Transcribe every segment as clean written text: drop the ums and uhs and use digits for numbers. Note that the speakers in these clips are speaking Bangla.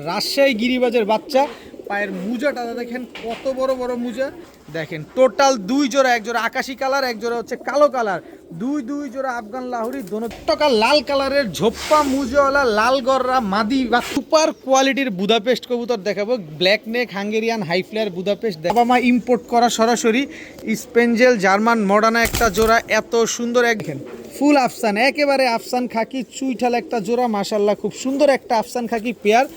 রাজশাহী গিরিবাজের বাচ্চা পায়ের মোজাটা দেখেন কত বড় বড় মোজা। দেখেন টোটাল দুই জোড়া, এক জোড়া আকাশি কালার, এক জোড়া হচ্ছে কালো কালার, দুই জোড়া আফগান লাহুরি, দোনো টাকা লাল কালারের ঝোপ্পা মুজওয়ালা লাল গররা মাদি বা সুপার কোয়ালিটির বুদাপেস্ট কবুতর দেখাবো। Black neck Hungarian high flyer Budapest বাবা মা ইম্পোর্ট করা সরাসরি স্পেঞ্জেল জার্মান মডার্না একটা জোড়া, এত সুন্দর দেখেন ফুল আফসান, একেবারে আফসান খাকি চুইঠাল একটা জোড়া, মাশাল্লাহ খুব সুন্দর একটা আফসান খাকি পেয়ার।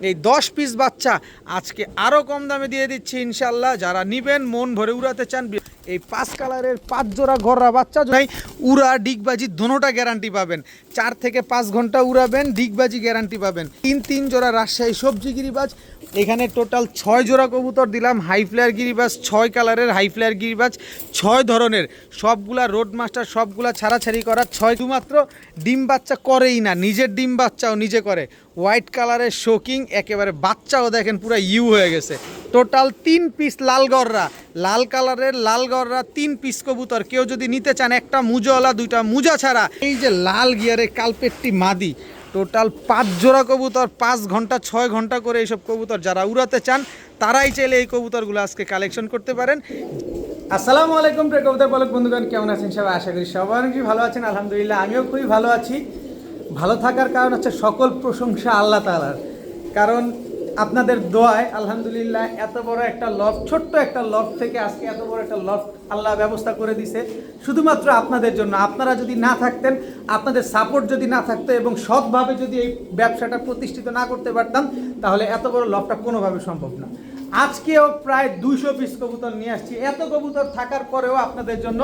এই 10 পিস বাচ্চা আজকে আরও কম দামে দিয়ে দিচ্ছি ইনশাল্লাহ। যারা নিবেন মন ভরে উড়াতে চান, এই 5 কালারের 5 জোড়া গররা বাচ্চা উড়া ডিগবাজি দোনোটা গ্যারান্টি পাবেন। 4 থেকে 5 ঘন্টা উড়াবেন, ডিগবাজি গ্যারান্টি পাবেন। 3 জোড়া রাজশাহী সবজি গিরিবাজ, এখানে টোটাল 6 জোড়া কবুতর দিলাম। হাই ফ্লেয়ার গিরিবাজ 6 কালারের হাই ফ্লেয়ার গিরিবাজ, 6 ধরনের, সবগুলা রোড মাস্টার, সবগুলা ছাড়াছাড়ি করা 6। শুধুমাত্র ডিম বাচ্চা করেই না, নিজের ডিম বাচ্চাও নিজে করে। হোয়াইট কালারের শোকিং, একেবারে বাচ্চাও দেখেন পুরো ইউ হয়ে গেছে। টোটাল 3 পিস লাল গররা, লাল কালারের লাল গররা 3 পিস কবুতর। কেউ যদি নিতে চান, একটা মুজওয়ালা 2টা মুজা ছাড়া। এই যে লাল গিয়ারে কালপেট্টি মাদি, টোটাল 5 জোড়া কবুতর, 5 ঘন্টা 6 ঘন্টা করে এইসব কবুতর যারা উড়াতে চান তারাই চাইলে এই কবুতরগুলো আজকে কালেকশন করতে পারেন। আসসালামু আলাইকুম প্রিয় কবুতর পালক বন্ধুগণ, কেমন আছেন সবাই? আশা করি সবাই অনেক ভালো আছেন। আলহামদুলিল্লাহ আমিও খুবই ভালো আছি। ভালো থাকার কারণ হচ্ছে সকল প্রশংসা আল্লাহ তাআলার, কারণ আপনাদের দোয়ায় আলহামদুলিল্লাহ এত বড় একটা লফট, ছোট্ট একটা লফট থেকে আজকে এত বড় একটা লফট আল্লাহ ব্যবস্থা করে দিছে শুধুমাত্র আপনাদের জন্য। আপনারা যদি না থাকতেন, আপনাদের সাপোর্ট যদি না থাকতো এবং সৎভাবে যদি এই ব্যবসাটা প্রতিষ্ঠিত না করতে পারতাম, তাহলে এত বড় লফটটা কোনোভাবে সম্ভব না। আজকেও প্রায় 200 পিস কবুতর নিয়ে আসছি। এত কবুতর থাকার পরেও আপনাদের জন্য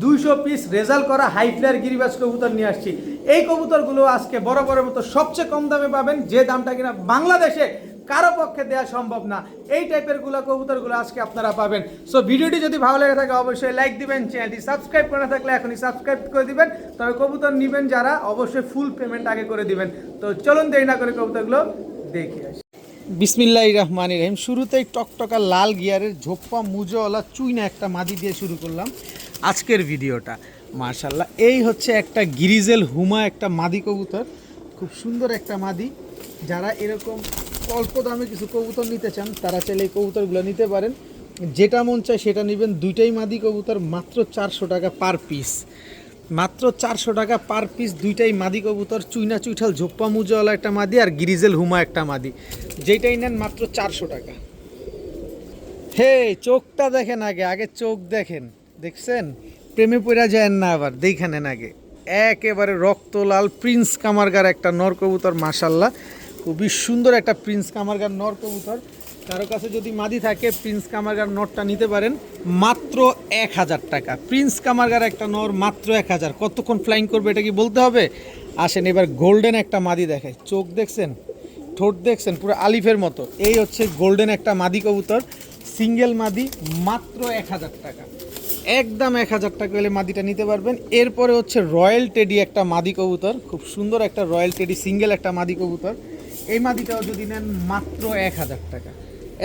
200 পিস রেজাল্ট করা হাই ফ্লেয়ার গিরিবাজ কবুতর নিয়ে আসছি। এই কবুতরগুলো আজকে বরাবরের মতো সবচেয়ে কম দামে পাবেন, যে দামটা কিনা বাংলাদেশে কারো পক্ষে দেওয়া সম্ভব না। এই টাইপের কবুতরগুলো আজকে আপনারা পাবেন। সো ভিডিওটি যদি ভালো লেগে থাকে অবশ্যই লাইক দিবেন, চ্যানেলটি সাবস্ক্রাইব করে থাকলে এখনই সাবস্ক্রাইব করে দিবেন। তবে কবুতর নেবেন যারা অবশ্যই ফুল পেমেন্ট আগে করে দিবেন। তো চলুন দেরি না করে কবুতরগুলো দেখে আসি। বিসমিল্লাহির রহমানির রহিম। শুরুতেই টকটকা লাল গিয়ারের ঝোপ্পা মুজওয়ালা চুইনা একটা মাদি দিয়ে শুরু করলাম আজকের ভিডিওটা। মাশাল্লাহ, এই হচ্ছে একটা গিরিজেল হুমা একটা মাদি কবুতর, খুব সুন্দর একটা মাদি। যারা এরকম অল্প দামে কিছু কবুতর নিতে চান তারা চাইলে এই কবুতরগুলো নিতে পারেন। যেটা মন চায় সেটা নেবেন। দুইটাই মাদি কবুতর, মাত্র 400 টাকা পার পিস, মাত্র 400 টাকা পার পিস। দুইটাই মাদি কবুতর, চুইনা চুইঠাল ঝোপ্পা মুজওয়ালা একটা মাদি আর গিরিজেল হুমা একটা মাদি। যেটাই নেন মাত্র 400 টাকা। হে চোখটা দেখেন, আগে চোখ দেখেন, দেখছেন? প্রেমে পড়া যায় না, আবার দেখে নেন আগে। একেবারে রক্তলাল প্রিন্স কামারগার একটা নর কবুতর, মাশাল্লাহ খুবই সুন্দর একটা প্রিন্স কামারগার নর কবুতর। কারো কাছে যদি মাদি থাকে প্রিন্স কামারগার নরটা নিতে পারেন মাত্র 1000 টাকা। প্রিন্স কামারগার একটা নর মাত্র 1000। কতক্ষণ ফ্লাইং করবে এটা কি বলতে হবে? আসেন এবার গোল্ডেন একটা মাদি দেখায়। চোখ দেখছেন, ঠোঁট দেখছেন, পুরো আলিফের মতো। এই হচ্ছে গোল্ডেন একটা মাদি কবুতর, সিঙ্গেল মাদি, মাত্র 1000 টাকা, একদম 1000 টাকা হলে মাদিটা নিতে পারবেন। এরপরে হচ্ছে রয়্যাল টেডি একটা মাদি কবুতর, খুব সুন্দর একটা রয়্যাল টেডি সিঙ্গেল একটা মাদি কবুতর। এই মাদিটাও যদি নেন মাত্র 1000 টাকা,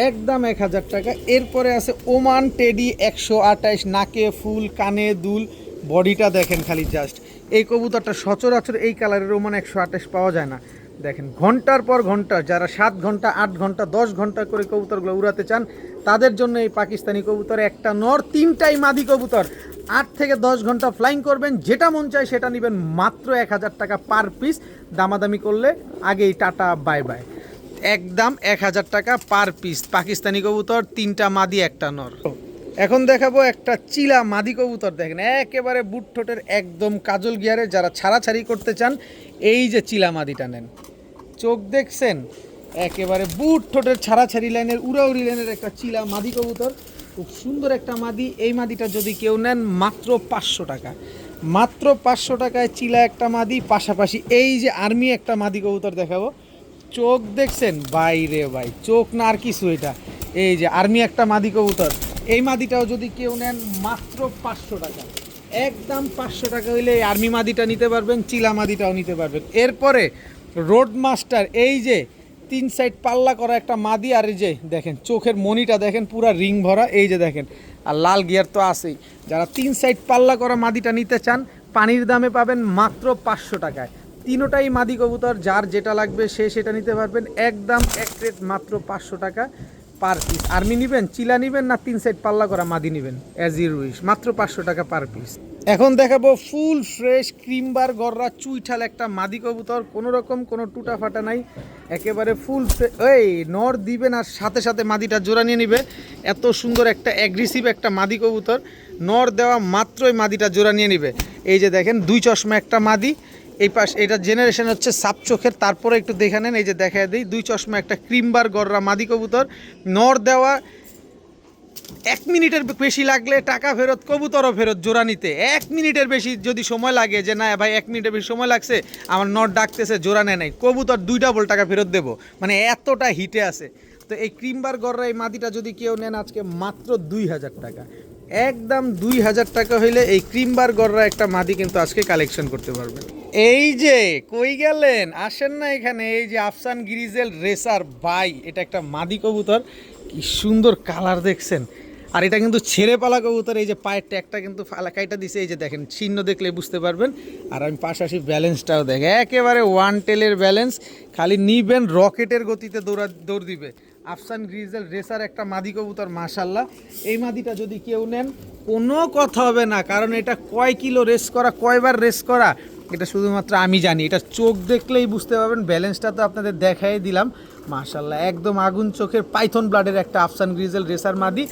একদম 1000 টাকা। এরপরে আছে ওমান টেডি 128, নাকে ফুল, কানে দুল, বডিটা দেখেন খালি জাস্ট। এই কবুতরটা সচরাচর এই কালারের ওমান 128 পাওয়া যায় না। দেখেন ঘন্টার পর ঘন্টা, যারা 7 ঘন্টা 8 ঘন্টা 10 ঘন্টা করে কবুতরগুলো উড়াতে চান তাদের জন্য এই পাকিস্তানি কবুতর। একটা নর, 3টাই মাদি কবুতর, 8 থেকে 10 ঘন্টা ফ্লাইং করবেন। যেটা মন চায় সেটা নেবেন মাত্র 1000 টাকা পার পিস। দামাদামি করলে আগেই টাটা বাই বাই। একদম 1000 টাকা পার পিস পাকিস্তানি কবুতর, 3টা মাদি একটা নর। এখন দেখাবো একটা চিলা মাদি কবুতর। দেখেন একেবারে বুট ঠোঁটের একদম কাজল গিয়ারে, যারা ছাড়াছাড়ি করতে চান এই যে চিলা মাদিটা নেন। চোখ দেখছেন, একেবারে বুট ঠোঁটের ছাড়াছাড়ি লাইনের উড়াউড়ি লাইনের একটা চিলা মাদি কবুতর, খুব সুন্দর একটা মাদি। এই মাদিটা যদি কেউ নেন মাত্র 500 টাকা, মাত্র 500 টাকায় চিলা একটা মাদি। পাশাপাশি এই যে আর্মি একটা মাদি কবুতর দেখাবো। চোখ দেখছেন বাইরে ভাই, চোখ না আর কিছু। এটা এই যে আর্মি একটা মাদি কবুতর, এই মাদিটাও যদি কেউ নেন মাত্র 500 টাকা, একদম 500 টাকা হইলে এই আর্মি মাদিটা নিতে পারবেন, চিলা মাদিটাও নিতে পারবেন। এরপরে রোড মাস্টার, এই যে 3 সাইড পাল্লা করা একটা মাদি। আর এই যে দেখেন চোখের মনিটা দেখেন পুরা রিং ভরা, এই যে দেখেন। আর লাল গিয়ার তো আছেই। যারা 3 সাইড পাল্লা করা মাদিটা নিতে চান পানির দামে পাবেন মাত্র 500 টাকায়, তিনোটাই মাদি কবুতর, যার যেটা লাগবে সে সেটা নিতে পারবেন। একদম এক রেট মাত্র 500 টাকা পার পিস। আর্মি নেবেন, চিলা নেবেন, না 3 সেট পাল্লা করা মাদি নেবেন, অ্যাজ ইউর উইশ, মাত্র 500 টাকা পার পিস। এখন দেখাবো ফুল ফ্রেশ ক্রিমবার গররা চুইঠাল একটা মাদি কবুতর, কোনো রকম কোনো টুটা ফাটা নাই, একেবারে ফুল এই নর দিবেন আর সাথে সাথে মাদিটা জোড়া নিয়ে নিবে। এত সুন্দর একটা অ্যাগ্রেসিভ একটা মাদি কবুতর, নর দেওয়া মাত্রই মাদিটা জোড়া নিয়ে নিবে। এই যে দেখেন 2 চশমা একটা মাদি, এই পাশ এটা জেনারেশন হচ্ছে সাপ চোখের, তারপরে একটু দেখে নেন, এই যে দেখা দিই 2 চশমা একটা ক্রিমবার গররা মাদি কবুতর, নর দেওয়া। 1 মিনিটের বেশি লাগলে টাকা ফেরত, কবুতরও ফেরত জোড়া নিতে। 1 মিনিটের বেশি যদি সময় লাগে যে না ভাই 1 মিনিটের বেশি সময় লাগছে, আমার নট ডাকতেছে জোড়া নেয় নাই, কবুতর 2 ডাবল টাকা ফেরত দেবো, মানে এতটা হিটে আছে। তো এই ক্রিমবার গররা এই মাদিটা যদি কেউ নেন আজকে মাত্র 2000 টাকা, একদম 2000 টাকা হইলে এই ক্রিমবার গররা একটা মাদি কিন্তু আজকে কালেকশন করতে পারবেন। এই যে কই গেলেন, আসেন না এখানে, এই যে আফসান গ্রিজেল রেসার ভাই, এটা একটা মাদি কবুতর, কি সুন্দর কালার দেখছেন। আর এটা কিন্তু ছেড়ে পালা কবুতর, এই যে পায়ের ট্যাগটা কিন্তু কাইটা দিছে, এই যে দেখেন চিহ্ন দেখলে বুঝতে পারবেন। আর আমি পাশাপাশি ব্যালেন্সটাও দেখে একেবারে 1 টেলের ব্যালেন্স, খালি নিবেন রকেটের গতিতে দৌড় দিবে। আফসান গ্রিজেল রেসার একটা মাদি কবুতর মাশাল্লাহ। এই মাদিটা যদি কেউ নেন কোনো কথা হবে না, কারণ এটা কয় কিলো রেস করা, কয়বার রেস করা, এটা শুধুমাত্র আমি জানি। এটা চোখ দেখলেই বুঝতে পারবেন, ব্যালেন্সটা তো আপনাদের দেখাই দিলাম মাশাল্লাহ, একদম আগুন চোখের পাইথন ব্লাডের একটা আফসান গ্রিজেল রেসার মাদি,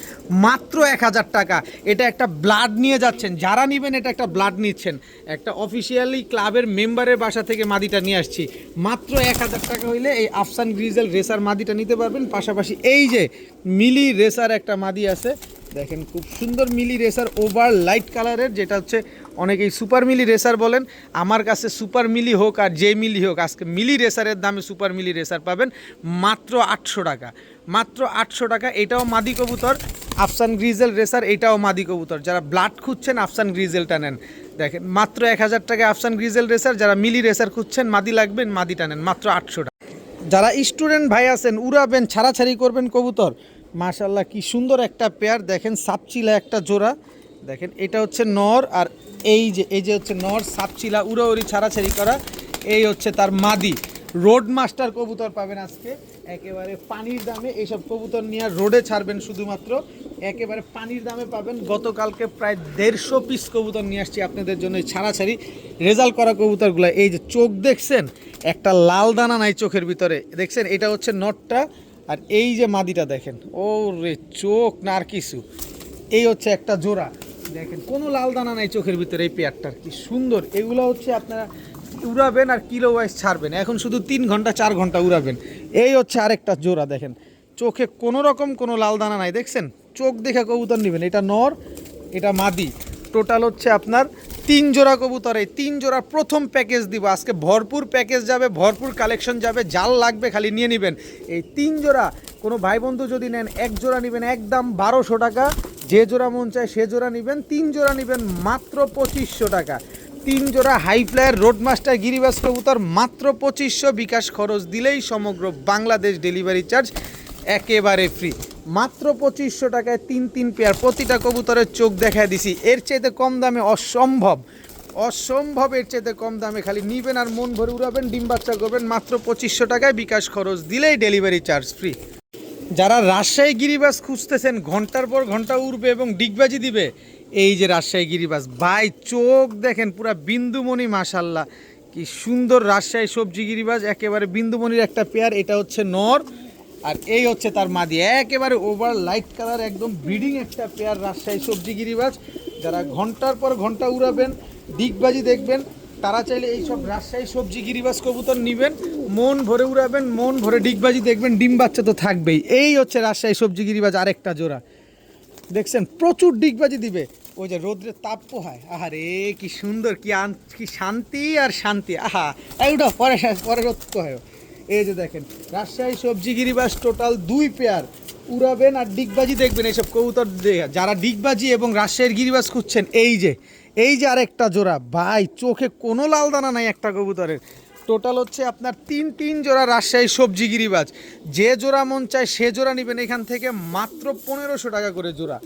মাত্র 1000 টাকা। এটা একটা ব্লাড নিয়ে যাচ্ছেন, যারা নেবেন এটা একটা ব্লাড নিচ্ছেন, একটা অফিসিয়ালি ক্লাবের মেম্বারের বাসা থেকে মাদিটা নিয়ে আসছি, মাত্র 1000 টাকা হইলে এই আফসান গ্রিজেল রেসার মাদিটা নিতে পারবেন। পাশাপাশি এই যে মিলি রেসার একটা মাদি আছে, দেখেন খুব সুন্দর মিলি রেসার ওভার লাইট কালারের, যেটা হচ্ছে অনেকেই সুপার মিলি রেসার বলেন। আমার কাছে সুপার মিলি হোক আর যে মিলি হোক, আজকে মিলি রেসারের দামে সুপার মিলি রেসার পাবেন মাত্র 800 টাকা, মাত্র 800 টাকা। এটাও মাদি কবুতর আফসান গ্রিজেল রেসার, এটাও মাদি কবুতর। যারা ব্লাড খুঁজছেন আফসান গ্রিজেলটা নেন, দেখেন মাত্র 1000 টাকা আফসান গ্রিজেল রেসার। যারা মিলি রেসার খুঁজছেন মাদি লাগবেন, মাদিটা নেন মাত্র 800 টাকা। যারা স্টুডেন্ট ভাই আছেন, উড়াবেন ছাড়াছাড়ি করবেন কবুতর, মাশাল্লাহ কি সুন্দর একটা পেয়ার, দেখেন সাপচিলা একটা জোড়া, দেখেন এটা হচ্ছে নর, আর এই যে হচ্ছে নর, সাপচিলা উড়াউড়ি ছাড়াছাড়ি করা, এই হচ্ছে তার মাদি। রোড মাস্টার কবুতর পাবেন আজকে একেবারে পানির দামে, এইসব কবুতর নিয়ে রোডে ছাড়বেন শুধুমাত্র, একেবারে পানির দামে পাবেন। গতকালকে প্রায় 150 পিস কবুতর নিয়ে আসছি আপনাদের জন্য, ছাড়াছাড়ি রেজাল্ট করা কবুতরগুলো। এই যে চোখ দেখছেন, একটা লাল দানা নাই চোখের ভিতরে, দেখছেন এটা হচ্ছে নটটা, আর এই যে মাদিটা দেখেন, ও রে চোখ না আর কিছু, এই হচ্ছে একটা জোড়া, দেখেন কোনো লাল দানা নাই চোখের ভিতরে, এই পেয়ারটার কি সুন্দর। এগুলো হচ্ছে আপনারা উড়াবেন আর কিলো ওয়াইজ ছাড়বেন, এখন শুধু 3 ঘন্টা 4 ঘন্টা উড়াবেন। এই হচ্ছে আরেকটা জোড়া, দেখেন চোখে কোনো রকম কোনো লাল দানা নাই, দেখছেন চোখ দেখে কবুতর নেবেন। এটা নর, এটা মাদি, টোটাল হচ্ছে আপনার 3 জোড়া কবুতর। এই 3 জোড়া প্রথম প্যাকেজ দিব আজকে, ভরপুর প্যাকেজ যাবে, ভরপুর কালেকশন যাবে, জাল লাগবে খালি নিয়ে নেবেন। এই 3 জোড়া কোনো ভাই বন্ধু যদি নেন, 1 জোড়া নেবেন একদম 1200 টাকা, যে জোড়া মন চায় সে জোড়া নেবেন। 3 জোড়া নেবেন মাত্র 2500 টাকা। 3 জোড়া হাই ফ্লায়ার রোডমাস্টার গিরিবাস কবুতর মাত্র 2500, বিকাশ খরচ দিলেই সমগ্র বাংলাদেশ ডেলিভারি চার্জ একেবারে ফ্রি, মাত্র 2500 টাকায় 3 পেয়ার। প্রতিটা কবুতরের চোখ দেখায় দিছি, এর চাইতে কম দামে অসম্ভব, অসম্ভব এর চাইতে কম দামে, খালি নিবেন আর মন ভরে উড়াবেন, ডিম বাচ্চা করবেন, মাত্র 2500 টাকায় বিকাশ খরচ দিলেই ডেলিভারি চার্জ ফ্রি। যারা রাজশাহী গিরিবাস খুঁজতেছেন, ঘন্টার পর ঘন্টা উড়বে এবং ডিগবাজি দিবে, এই যে রাজশাহী গিরিবাস ভাই, চোখ দেখেন পুরা বিন্দুমণি, মাশাল্লাহ কি সুন্দর রাজশাহী সবজি গিরিবাস, একেবারে বিন্দুমণির একটা পেয়ার। এটা হচ্ছে নর, আর এই হচ্ছে তার মাদি, একেবারে ওভার লাইট কালার, একদম ব্রিডিং একটা পেয়ার রাজশাহী সবজি গিরিবাস। যারা ঘন্টার পর ঘন্টা উড়াবেন, ডিগবাজি দেখবেন, তারা চাইলে এইসব রাজশাহী সবজি গিরিবাস কবুতর নেবেন, মন ভরে উড়াবেন, মন ভরে ডিগবাজি দেখবেন, ডিম বাচ্চা তো থাকবেই। এই হচ্ছে রাজশাহী সবজি গিরিবাজ আরেকটা জোড়া, দেখছেন প্রচুর ডিগবাজি দিবে, ওই যে রোদ্রের তাপ পোহায়, আহারে কি সুন্দর, কি শান্তি আর শান্তি, আহা ওটা পরে রোদ পোহায়। এই যে দেখেন রাজশাহী সবজি গিরিবাস টোটাল 2 পেয়ার, উড়াবেন আর ডিগবাজি দেখবেন এইসব কবুতর। যারা ডিগবাজি এবং রাজশাহীর গিরিবাস খুঁজছেন, এই যে আরেকটা জোড়া ভাই, চোখে কোনো লাল দানা নাই একটা কবুতরের, টোটাল হচ্ছে আপনার তিন জোড়া রাজশাহী সবজি গিরিবাজ। যে জোড়া মন চায় সে জোড়া নেবেন এখান থেকে, মাত্র 1500 টাকা করে জোড়া,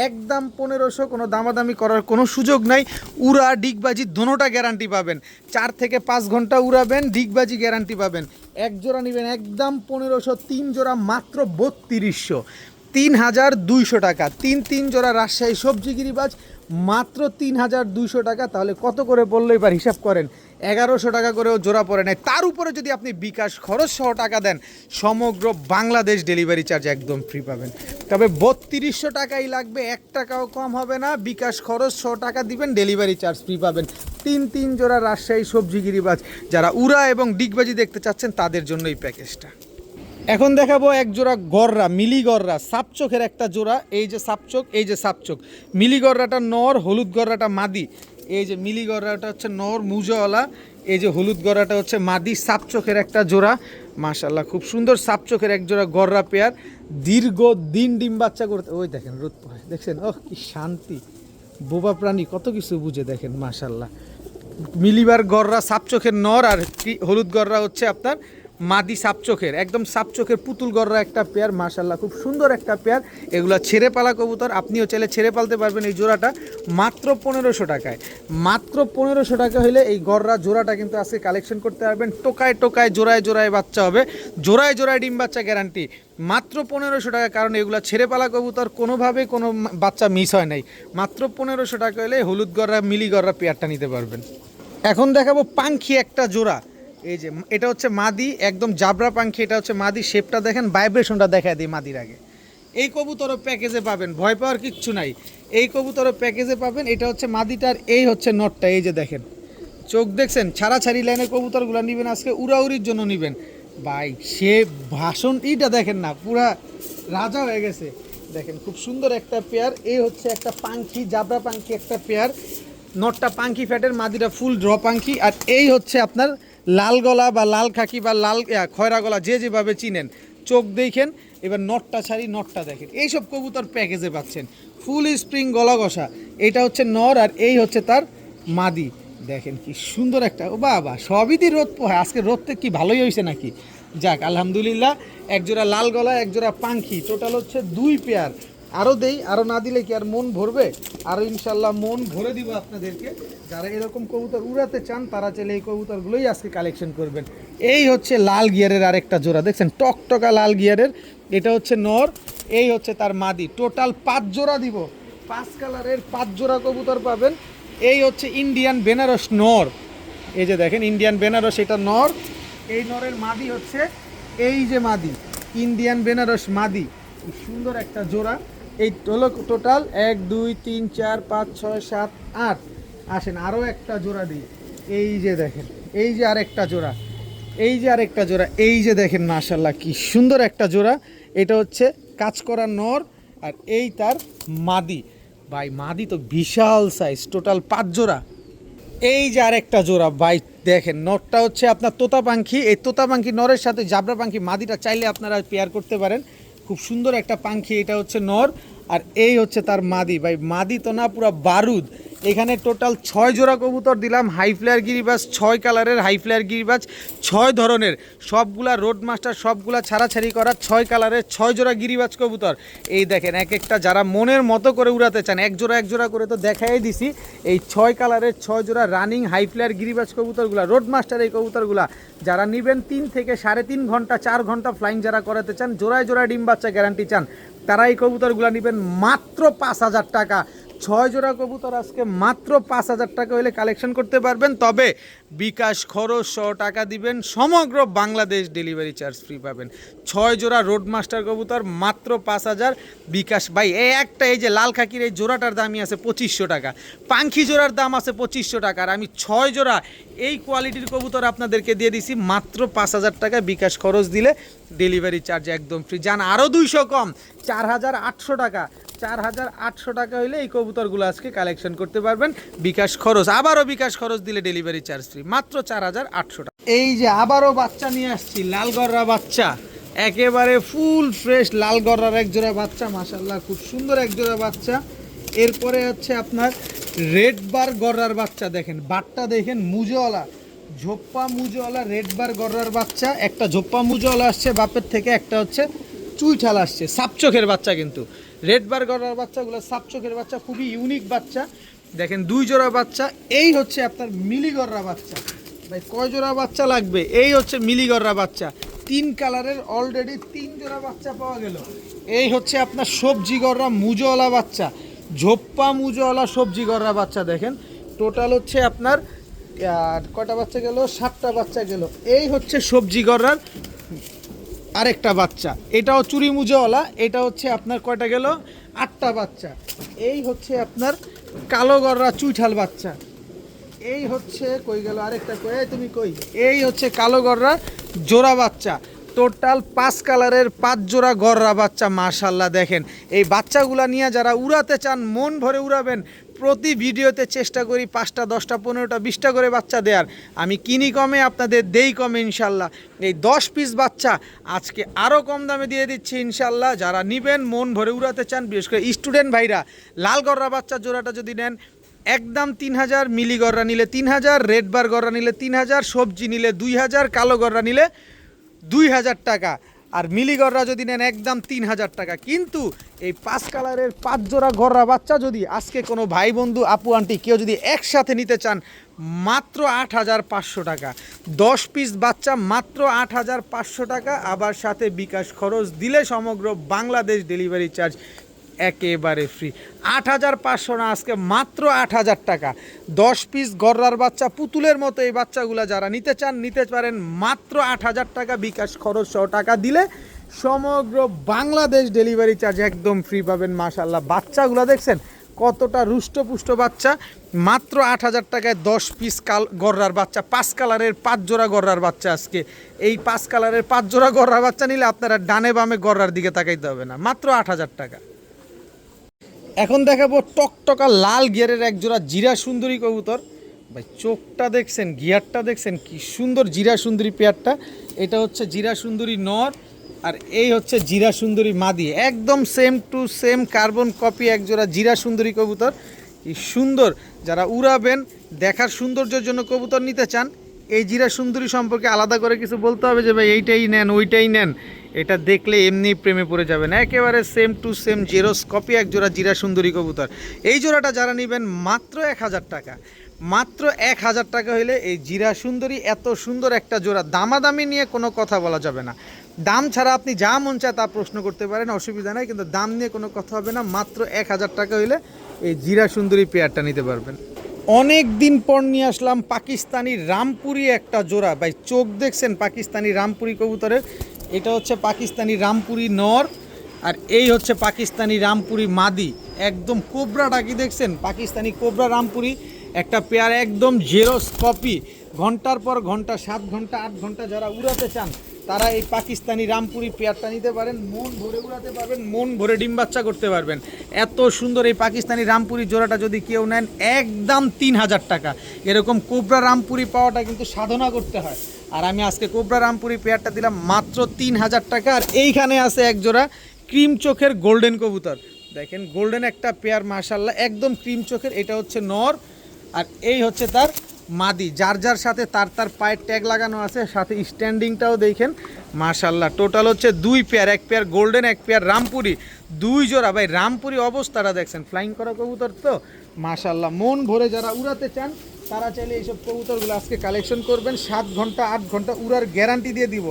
একদম 1500, কোনো দামাদামি করার কোনো সুযোগ নাই। উড়া ডিগবাজি দোনোটা গ্যারান্টি পাবেন, 4 থেকে 5 ঘন্টা উড়াবেন, ডিগবাজি গ্যারান্টি পাবেন। এক জোড়া নেবেন একদম 1500, 3 জোড়া মাত্র 3200, 3200 টাকা। তিন জোড়া রাজশাহী সবজি গিরিবাজ মাত্র 3200 টাকা। তাহলে কত করে বললো এবার হিসাব করেন, 1100 টাকা করেও জোড়া পড়ে নেয়। তার উপরে যদি আপনি বিকাশ খরচ সহ টাকা দেন, সমগ্র বাংলাদেশ ডেলিভারি চার্জ একদম ফ্রি পাবেন। তবে 3200 টাকাই লাগবে, 1 টাকাও কম হবে না। বিকাশ খরচ সহ টাকা দিবেন, ডেলিভারি চার্জ ফ্রি পাবেন। তিন জোড়া রাজশাহী সবজি গিরিবাজ, যারা উড়া এবং ডিগবাজি দেখতে চাচ্ছেন তাদের জন্য এই প্যাকেজটা। এখন দেখাবো এক জোড়া গররা, মিলি গররা, সাপচোখের একটা জোড়া। এই যে সাপচোখ, এই যে সাপচোখ। মিলি গররাটা নর, হলুদ গররাটা মাদি। এই যে মিলি গররাটা হচ্ছে নর মুজাওয়ালা, এই যে হলুদ গররাটা হচ্ছে মাদি। সাপচোখের একটা জোড়া, মাশাল্লাহ খুব সুন্দর সাপচোখের এক জোড়া গররা পেয়ার। দীর্ঘ দিন ডিম বাচ্চা করতে, ওই দেখেন রোদ পড়ে, দেখছেন ওহ কি শান্তি। বোবা প্রাণী কত কিছু বুঝে, দেখেন মাশাল্লাহ। মিলিবার গররা সাপচোখের নর, আর হলুদ গররা হচ্ছে আপনার মাদি সাপচোখের, একদম সাপচোখের পুতুল গররা একটা পেয়ার, মাশাল্লাহ খুব সুন্দর একটা পেয়ার। এগুলো ছেড়ে পালা কবুতর, আপনিও চাইলে ছেড়ে পালতে পারবেন। এই জোড়াটা মাত্র 1500 টাকায়, মাত্র 1500 টাকা হলে এই গররা জোড়াটা কিন্তু আজকে কালেকশন করতে পারবেন। টোকায় টোকায় জোড়ায় জোড়ায় বাচ্চা হবে, জোড়ায় জোড়ায় ডিম বাচ্চা গ্যারান্টি, মাত্র 1500 টাকা। কারণ এগুলো ছেড়ে পালা কবুতর, কোনোভাবে কোনো বাচ্চা মিস হয় নাই। মাত্র 1500 টাকা হলে হলুদ গররা মিলি গররা পেয়ারটা নিতে পারবেন। এখন দেখাবো পাঙ্খি একটা জোড়া। এই যে এটা হচ্ছে মাদি, একদম জাবরা পাঙ্খি, এটা হচ্ছে মাদি। শেপটা দেখেন, ভাইব্রেশনটা দেখা দিই মাদির আগে। এই কবুতরও প্যাকেজে পাবেন, ভয় পাওয়ার কিচ্ছু নাই, এই কবুতরও প্যাকেজে পাবেন। এটা হচ্ছে মাদিটার, এই হচ্ছে নটটা। এই যে দেখেন চোখ দেখছেন, ছাড়াছাড়ি লাইনের কবুতরগুলো নেবেন আজকে, উড়াউড়ির জন্য নেবেন ভাই। সে ভাষণ এইটা দেখেন না, পুরা রাজা হয়ে গেছে। দেখেন খুব সুন্দর একটা পেয়ার। এই হচ্ছে একটা পাঙ্খি, জাবরা পাঙ্খি একটা পেয়ার। নটটা পাঙ্খি ফ্যাটের, মাদিটা ফুল ড্র পাঙ্খি। আর এই হচ্ছে আপনার লাল গলা বা লাল খাকি বা লাল খয়রা গলা, যে যেভাবে চিনেন। চোখ দেখেন, এবার নটটা ছাড়ি, নটটা দেখেন। এইসব কবুতর প্যাকেজে পাচ্ছেন, ফুল স্প্রিং গলা ঘষা। এটা হচ্ছে নর, আর এই হচ্ছে তার মাদি। দেখেন কি সুন্দর একটা, ও বাবা সবই দিয়ে রোদ পোহায়। আজকে রোদটা কি ভালোই হয়েছে নাকি? যাক আলহামদুলিল্লাহ। একজোড়া লাল গলা, একজোড়া পাঙ্খি, টোটাল হচ্ছে 2 পেয়ার। আরও দেই, আরও না দিলে কি আর মন ভরবে? আরও ইনশাল্লাহ মন ভরে দিব আপনাদেরকে। যারা এরকম কবুতর উড়াতে চান তারা চাইলে এই কবুতরগুলোই আজকে কালেকশন করবেন। এই হচ্ছে লাল গিয়ারের আরেকটা জোড়া, দেখছেন টকটকা লাল গিয়ারের। এটা হচ্ছে নর, এই হচ্ছে তার মাদি। টোটাল 5 জোড়া দিব, 5 কালারের 5 জোড়া কবুতর পাবেন। এই হচ্ছে ইন্ডিয়ান বেনারস নর, এই যে দেখেন ইন্ডিয়ান বেনারস, এটা নর। এই নরের মাদি হচ্ছে এই যে মাদি, ইন্ডিয়ান বেনারস মাদি। কি সুন্দর একটা জোড়া। এই হলো টোটাল 1 2 3 4 5 6 7 8। আসেন আরও একটা জোড়া দিই। এই যে দেখেন, এই যে আরেকটা জোড়া, এই যে আরেকটা জোড়া। এই যে দেখেন মাশাল্লাহ কি সুন্দর একটা জোড়া। এটা হচ্ছে কাজ করা নর, আর এই তার মাদি। ভাই মাদি তো বিশাল সাইজ, টোটাল 5 জোড়া। এই যে আরেকটা জোড়া ভাই, দেখেন নরটা হচ্ছে আপনার তোতা পাখি। এই তোতা পাখি নরের সাথে জাবরা পাখি মাদিটা চাইলে আপনারা পেয়ার করতে পারেন। খুব সুন্দর একটা পাখি। এটা হচ্ছে নর, আর এই হচ্ছে তার মাদি। ভাই মাদি তো না পুরা বারুদ। এখানে টোটাল 6 জোড়া কবুতর দিলাম, হাই ফ্লেয়ার গিরিবাজ, 6 কালারের হাই ফ্লেয়ার গিরিবাজ, 6 ধরনের, সবগুলা রোড মাস্টার, সবগুলা ছাড়াছাড়ি করা, 6 কালারের 6 জোড়া গিরিবাজ কবুতর। এই দেখেন এক একটা যারা মনের মতো করে উড়াতে চান, এক জোড়া করে তো দেখাই দিছি। এই 6 কালারের 6 জোড়া রানিং হাই ফ্লেয়ার গিরিবাজ কবুতরগুলা, রোড মাস্টার এই কবুতরগুলা যারা নেবেন 3 থেকে 3.5 ঘন্টা 4 ঘন্টা ফ্লাইং যারা করাতে চান, জোড়ায় জোড়ায় ডিম বাচ্চা গ্যারান্টি চান, তারা এই কবুতরগুলো নেবেন মাত্র 5000 টাকা। 6 জোড়া কবুতর আজকে মাত্র 5000 টাকা হলে কালেকশন করতে পারবেন। তবে বিকাশ খরচ 100 টাকা দিবেন, সমগ্র বাংলাদেশ ডেলিভারি চার্জ ফ্রি পাবেন। 6 জোড়া রোড মাস্টার কবুতর মাত্র 5000 বিকাশ। ভাই এই একটা, এই যে লাল খাকির এই জোড়াটার দামই আছে 2500 টাকা, পাঙ্খি জোড়ার দাম আছে 2500 টাকা, আর আমি 6 জোড়া এই কোয়ালিটির কবুতর আপনাদেরকে দিয়ে দিছি মাত্র 5000 টাকা। বিকাশ খরচ দিলে ডেলিভারি চার্জ একদম ফ্রি। যান আরও 200 কম, 4800 টাকা। 4800 টাকা হইলে এই কবুতরগুলো আজকে কালেকশন করতে পারবেন। বিকাশ খরচ, আবারও বিকাশ খরচ দিলে ডেলিভারি চার্জ ফ্রি, মাত্র 4800 টাকা। এই যে আবারও বাচ্চা নিয়ে আসছি, লাল গররা বাচ্চা, একেবারে ফুল ফ্রেশ লাল গররার এক জোড়া বাচ্চা, মাশাল্লাহ খুব সুন্দর এক জোড়া বাচ্চা। এরপরে হচ্ছে আপনার রেড বার গররার বাচ্চা, দেখেন বাটটা দেখেন মুজওয়ালা, ঝোপ্পা মুজওয়ালা রেড বার গররার বাচ্চা, একটা ঝোপ্পা মুজওয়ালা আসছে বাপের থেকে, একটা হচ্ছে চুইঠাল আসছে, সাপচোখের বাচ্চা। কিন্তু রেড বার গররার বাচ্চাগুলো সাপচোখের বাচ্চা, খুবই ইউনিক বাচ্চা। দেখেন 2 জোড়া বাচ্চা। এই হচ্ছে আপনার মিলি গররা বাচ্চা। ভাই কয় জোড়া বাচ্চা লাগবে? এই হচ্ছে মিলি গররা বাচ্চা, 3 কালারের অলরেডি 3 জোড়া বাচ্চা পাওয়া গেল। এই হচ্ছে আপনার সবজি গররা মুজওয়ালা বাচ্চা, ঝোপ্পা মুজওয়ালা সবজি গররা বাচ্চা। দেখেন টোটাল হচ্ছে আপনার কয়টা বাচ্চা গেল? 7টা বাচ্চা গেল। এই হচ্ছে সবজি গররার আরেকটা বাচ্চা, এটাও চুরি মুজওয়ালা। এটা হচ্ছে আপনার কয়টা গেল? 8টা বাচ্চা। এই হচ্ছে আপনার কালো গররা চুইঠাল বাচ্চা। এই হচ্ছে কই গেল আরেকটা, কই তুমি কই? এই হচ্ছে কালো গররা জোড়া বাচ্চা। টোটাল 5 কালারের 5 জোড়া গররা বাচ্চা। মাশাল্লাহ দেখেন এই বাচ্চাগুলা নিয়ে যারা উড়াতে চান, মন ভরে উড়াবেন। প্রতি ভিডিওতে চেষ্টা করি 5টা 10টা 15টা 20টা করে বাচ্চা দেওয়ার। আমি কিনি কমে, আপনাদের দেই কমে ইনশাল্লাহ। এই 10 পিস বাচ্চা আজকে আরও কম দামে দিয়ে দিচ্ছি ইনশাল্লাহ। যারা নেবেন, মন ভরে উড়াতে চান, বিশেষ করে স্টুডেন্ট ভাইরা, লাল গররা বাচ্চা জোড়াটা যদি নেন একদম 3000, মিলি গররা নিলে 3000, রেড বার গররা নিলে 3000, সবজি নিলে 2000, কালো গররা নিলে 2000 টাকা। আর মিলি গররা যদি নেন একদম 3000 টাকা। কিন্তু এই 5 কালারের 5 জোড়া গররা বাচ্চা যদি আজকে কোনো ভাই বন্ধু আপু আন্টি কেউ যদি একসাথে নিতে চান, মাত্র 8500 টাকা। 10 পিস বাচ্চা মাত্র 8500 টাকা। আবার সাথে বিকাশ খরচ দিলে সমগ্র বাংলাদেশ ডেলিভারি চার্জ একেবারে ফ্রি। 8500 না, আজকে মাত্র 8000 টাকা। 10 পিস গররার বাচ্চা পুতুলের মতো এই বাচ্চাগুলো যারা নিতে চান নিতে পারেন মাত্র 8000 টাকা। বিকাশ খরচ সহ টাকা দিলে সমগ্র বাংলাদেশ ডেলিভারি চার্জ একদম ফ্রি পাবেন। মাশাল্লাহ বাচ্চাগুলো দেখছেন কতটা রুষ্টপুষ্ট বাচ্চা। মাত্র 8000 টাকায় 10 পিস গররার বাচ্চা, 5 কালারের 5 জোড়া গররার বাচ্চা। আজকে এই 5 কালারের 5 জোড়া গররার বাচ্চা নিলে আপনারা ডানে বামে গররার দিকে তাকাইতে হবে না, মাত্র 8000 টাকা। এখন দেখাবো টকটকা লাল গিয়ারের এক জোড়া জিরা সুন্দরী কবুতর। ভাই চোখটা দেখছেন, গিয়ারটা দেখছেন, কি সুন্দর জিরা সুন্দরী পেয়ারটা। এটা হচ্ছে জিরা সুন্দরী নর, আর এই হচ্ছে জিরা সুন্দরী মাদি। একদম same to same carbon copy এক জোড়া জিরা সুন্দরী কবুতর। কি সুন্দর! যারা উড়াবেন, দেখার সৌন্দর্যের জন্য কবুতর নিতে চান, এই জিরা সুন্দরী সম্পর্কে আলাদা করে কিছু বলতে হবে যে ভাই এইটাই নেন ওইটাই নেন, এটা দেখলে এমনি প্রেমে পড়ে যাবেন। একেবারে same to same xerox copy এক জোড়া জিরা সুন্দরী কবুতর। এই জোড়াটা যারা নেবেন মাত্র 1000 টাকা। মাত্র 1000 টাকা হইলে এই জিরা সুন্দরী এত সুন্দর একটা জোড়া। দামাদামি নিয়ে কোনো কথা বলা যাবে না। দাম ছাড়া আপনি যা মন চায় তা প্রশ্ন করতে পারেন, অসুবিধা নাই, কিন্তু দাম নিয়ে কোনো কথা হবে না। মাত্র 1000 টাকা হইলে এই জিরা সুন্দরী পেয়ারটা নিতে পারবেন। অনেক দিন পর নিয়ে আসলাম পাকিস্তানি রামপুরি একটা জোড়া। ভাই চোখ দেখছেন পাকিস্তানি রামপুরি কবুতরের। এটা হচ্ছে পাকিস্তানি রামপুরি নর, আর এই হচ্ছে পাকিস্তানি রামপুরি মাদি। একদম কোবরা ডাকি দেখছেন, পাকিস্তানি কোবরা রামপুরি একটা পেয়ার, একদম জেরক্স কপি। ঘন্টার পর ঘন্টা, 7 ঘন্টা 8 ঘন্টা যারা উড়াতে চান তারা এই পাকিস্তানি রামপুরি পেয়ারটা নিতে পারেন। মন ভরে উড়াতে পারবেন, মন ভরে ডিম বাচ্চা করতে পারবেন। এত সুন্দর এই পাকিস্তানি রামপুরি জোড়াটা যদি কেউ নেন একদম 3000 টাকা। এরকম কোবরা রামপুরি পাওয়াটা কিন্তু সাধনা করতে হয়। আর আমি আজকে কোবরা রামপুরি পেয়ারটা দিলাম মাত্র 3000 টাকা। আর এইখানে আছে এক জোড়া ক্রিম চোখের গোল্ডেন কবুতর। দেখেন গোল্ডেন একটা পেয়ার, মাশাল্লাহ একদম ক্রিম চোখের। এটা হচ্ছে নর, আর এই হচ্ছে তার মাদি। যার যার সাথে তার তার পায়ের ট্যাগ লাগানো আছে, সাথে স্ট্যান্ডিংটাও দেখেন মাশাল্লাহ। টোটাল হচ্ছে 2 পেয়ার, এক পেয়ার গোল্ডেন, এক পেয়ার রামপুরি, 2 জোড়া। ভাই রামপুরি অবস্থাটা দেখছেন, ফ্লাইং করা কবুতর তো মাশাল্লাহ। মন ভরে যারা উড়াতে চান তারা চাইলে এইসব কবুতরগুলো আজকে কালেকশন করবেন। 7 ঘন্টা 8 ঘন্টা উড়ার গ্যারান্টি দিয়ে দিব,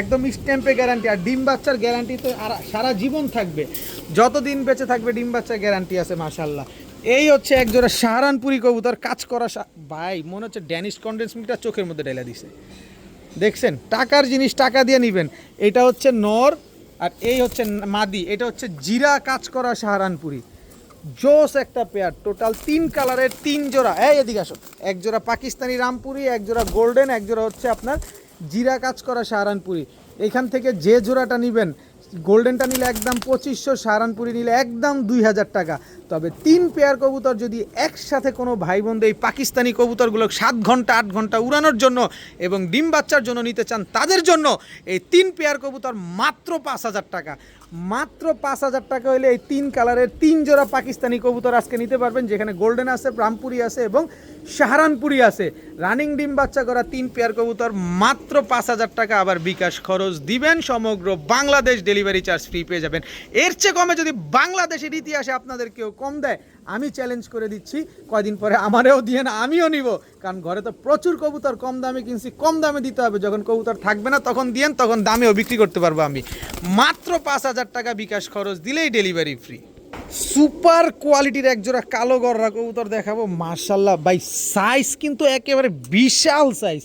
একদম স্ট্যাম্পে গ্যারান্টি। আর ডিম বাচ্চার গ্যারান্টি তো আর সারা জীবন থাকবে, যতদিন বেঁচে থাকবে ডিম বাচ্চার গ্যারান্টি আছে মাশাল্লাহ। এই হচ্ছে এক জোড়া সাহারানপুরি কবুতর, কাজ করা। ভাই মনে হচ্ছে ড্যানিশ কন্ডেন্স মিল্কটা চোখের মধ্যে ঢেলে দিছে। দেখছেন টাকার জিনিস টাকা দিয়ে নেবেন। এটা হচ্ছে নর, আর এই হচ্ছে মাদি। এটা হচ্ছে জিরা কাজ করা সাহারানপুরি, জোস একটা পেয়ার। টোটাল 3 কালারের 3 জোড়া। এই এদিকে আসো। এক জোড়া পাকিস্তানি রামপুরি, এক জোড়া গোল্ডেন, এক জোড়া হচ্ছে আপনার জিরা কাজ করা সাহারানপুরি। এখান থেকে যে জোড়াটা নেবেন গোল্ডেনটা নিলে একদম 2500, সাহারানপুরি নিলে একদম 2000 টাকা। তবে 3 পেয়ার কবুতর যদি একসাথে কোনো ভাই বন্ধু এই পাকিস্তানি কবুতরগুলো 7 ঘন্টা 8 ঘন্টা উড়ানোর জন্য এবং ডিম বাচ্চার জন্য নিতে চান, তাদের জন্য এই 3 পেয়ার কবুতর মাত্র 5000 টাকা। মাত্র 5000 টাকা হলে এই 3 কালারের 3 জোড়া পাকিস্তানি কবুতর আজকে নিতে পারবেন, যেখানে গোল্ডেন আছে, ব্রাহ্মপুরি আছে এবং সাহারানপুরি আছে। রানিং ডিম বাচ্চা করা 3 পেয়ার কবুতর মাত্র 5000 টাকা। আবার বিকাশ খরচ দিবেন, সমগ্র বাংলাদেশ ডেলিভারি চার্জ ফ্রি পেয়ে যাবেন। এর চেয়ে কমে যদি বাংলাদেশের ইতিহাসে আপনাদের কেউ কম দেয়, আমি চ্যালেঞ্জ করে দিচ্ছি কয়দিন পরে আমারও দিয়ে না, আমিও নিব। কারণ ঘরে তো প্রচুর কবুতর কম দামে কিনছি, কম দামে দিতে হবে। যখন কবুতর থাকবে না তখন দিয়েন, তখন দামেও বিক্রি করতে পারবো আমি। মাত্র 5000 টাকা বিকাশ খরচ দিলেই ডেলিভারি ফ্রি। সুপার কোয়ালিটির একজোড়া কালো গররা কবুতর দেখাবো। মার্শাল্লাহ ভাই, সাইজ কিন্তু একেবারে বিশাল সাইজ,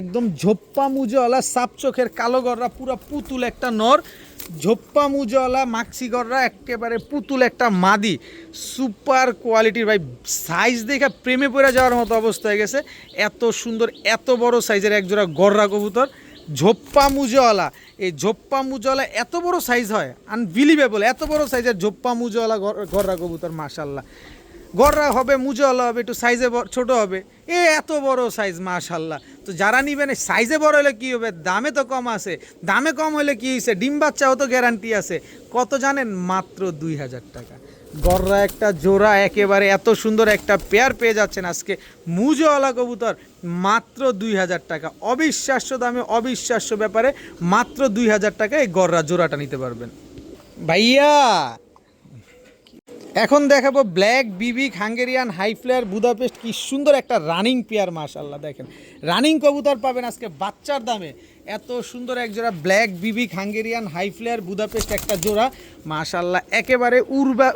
একদম ঝোপ্পা মুজওয়ালা সাপ চোখের কালো গররা, পুরো পুতুল একটা নর, ঝোপ্পা মুজওয়ালা মাক্সি গররা, একেবারে পুতুল একটা মাদি। সুপার কোয়ালিটির ভাই, সাইজ দেখে প্রেমে পড়ে যাওয়ার মতো অবস্থা হয়ে গেছে। এত সুন্দর এত বড় সাইজের একজোড়া গররা কবুতর, ঝোপ্পা মুজওয়ালা। এই ঝোপ্পা মুজওয়ালা এত বড় সাইজ হয়, আনবিলিভেবল। এত বড় সাইজের ঝোপ্পা মুজওয়ালা গররা কবুতর, মাশাল্লাহ। গররা হবে, মুজওয়ালা হবে, একটু সাইজে ছোট হবে, এত বড় সাইজ, মাশাল্লাহ। তো যারা নিবেন, সাইজে বড় হলে কি হবে, দামে তো কম আছে। দামে কম হলে কি হয়েছে, ডিম বাচ্চাও তো গ্যারান্টি আছে। কত জানেন? মাত্র 2000 টাকা। গররা একটা জোড়া, একেবারে এত সুন্দর একটা পেয়ার পেয়ে যাচ্ছেন আজকে মুজওয়ালা কবুতর মাত্র 2000 টাকা। অবিশ্বাস্য দামে, অবিশ্বাস্য ব্যাপারে মাত্র 2000 টাকা এই গররা জোড়াটা নিতে পারবেন ভাইয়া। এখন দেখাবো black bibic Hungarian high flyer Budapest. কি সুন্দর একটা রানিং পেয়ার, মাশাল্লাহ। দেখেন রানিং কবুতর পাবেন আজকে বাচ্চার দামে। এত সুন্দর এক জোড়া black bibic Hungarian high flyer Budapest একটা জোড়া, মাশাল্লাহ। একেবারে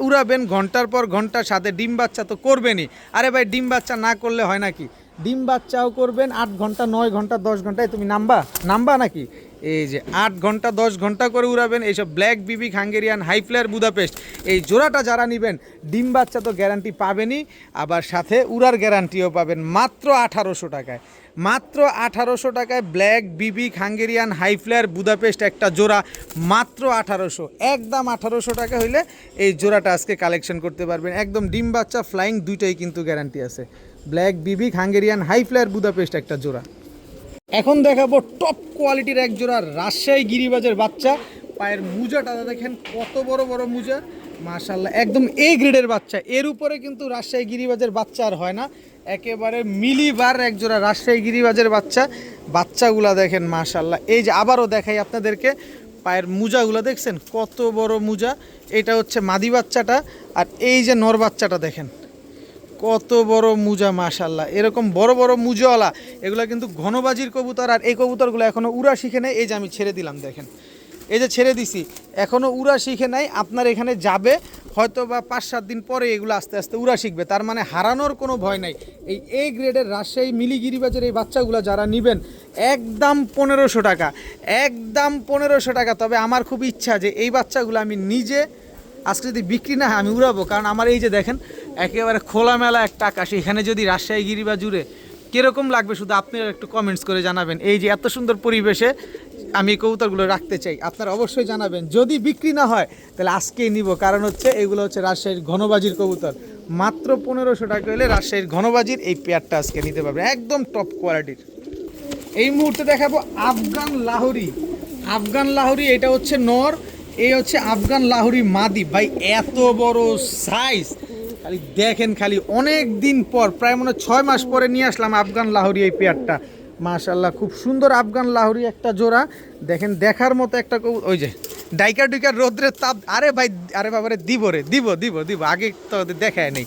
উড়াবেন ঘন্টার পর ঘন্টার সাথে। ডিম বাচ্চা তো করবেনই। আরে ভাই, ডিম বাচ্চা না করলে হয় নাকি? ডিম বাচ্চাও করবেন 8 ঘন্টা 9 ঘন্টা 10 ঘন্টায়। তুমি নাম্বা নাকি? এই যে 8 ঘন্টা 10 ঘন্টা করে উড়াবেন এইসব black bibic Hungarian high flyer Budapest. এই জোড়াটা যারা নেবেন, ডিম বাচ্চা তো গ্যারান্টি পাবেনই, আবার সাথে উড়ার গ্যারান্টিও পাবেন মাত্র 1800 টাকায়। মাত্র 1800 টাকায় black bibic Hungarian high flyer Budapest একটা জোড়া, মাত্র 1800। একদম 1800 টাকা হইলে এই জোড়াটা আজকে কালেকশন করতে পারবেন। একদম ডিম বাচ্চা ফ্লাইং দুইটাই কিন্তু গ্যারান্টি আছে। Black bibic Hungarian high flyer Budapest একটা জোড়া। এখন দেখাবো টপ কোয়ালিটির এক জোড়া রাজশাহী গিরিবাজের বাচ্চা। পায়ের মুজাটা দেখেন কত বড় বড় মুজা, মাশাল্লাহ। একদম এ গ্রেডের বাচ্চা। এর উপরে কিন্তু রাজশাহী গিরিবাজের বাচ্চা আর হয় না। একেবারে মিলিবার এক জোড়া রাজশাহী গিরিবাজের বাচ্চা। বাচ্চাগুলা দেখেন, মাশাল্লাহ। এই যে আবারও দেখাই আপনাদেরকে, পায়ের মুজাগুলো দেখছেন কত বড় মুজা। এটা হচ্ছে মাদি বাচ্চাটা, আর এই যে নর বাচ্চাটা দেখেন কত বড় মুজা, মাশাল্লাহ। এরকম বড় বড় মুজাওয়ালা এগুলো কিন্তু ঘনবাজির কবুতর। আর এই কবুতরগুলো এখনও উড়া শিখে নেই। এই যে আমি ছেড়ে দিলাম, দেখেন, এই যে ছেড়ে দিছি, এখনও উড়া শিখে নাই। আপনার এখানে যাবে হয়তো বা 5-7 দিন পরে এগুলো আস্তে আস্তে উড়া শিখবে। তার মানে হারানোর কোনো ভয় নাই। এই গ্রেডের রাজশাহী মিলিগিরিবাজের এই বাচ্চাগুলো যারা নেবেন, একদম 1500 টাকা, একদম 1500 টাকা। তবে আমার খুব ইচ্ছা যে এই বাচ্চাগুলো আমি নিজে আজকে যদি বিক্রি না হয় আমি উড়াবো। কারণ আমার এই যে দেখেন একেবারে খোলামেলা একটা আকাশ, এখানে যদি রাজশাহী গিরিবাজ জুড়ে কীরকম লাগবে শুধু আপনারা একটু কমেন্টস করে জানাবেন। এই যে এত সুন্দর পরিবেশে আমি কবুতরগুলো রাখতে চাই, আপনারা অবশ্যই জানাবেন। যদি বিক্রি না হয় তাহলে আজকেই নিব। কারণ হচ্ছে এগুলো হচ্ছে রাজশাহীর ঘনবাজির কবুতর। মাত্র 1500 টাকা হলে রাজশাহীর ঘনবাজির এই পেয়ারটা আজকে নিতে পারবেন, একদম টপ কোয়ালিটির। এই মুহূর্তে দেখাবো আফগান লাহোরি। আফগান লাহোরি এটা হচ্ছে নর, এই হচ্ছে আফগান লাহোরি মাদি। ভাই এত বড় সাইজ, খালি দেখেন, খালি অনেক দিন পর, প্রায় মনে 6 মাস পরে নিয়ে আসলাম আফগান লাহোরি এই পেয়ারটা, মাশাল্লাহ। খুব সুন্দর আফগান লাহোরি একটা জোড়া, দেখেন দেখার মতো একটা। ওই যে ডাইকার ডুইকার রোদ্রের তাপ, আরে ভাই, আরে বাবারে, দিব আগে তো দেখায় নেই।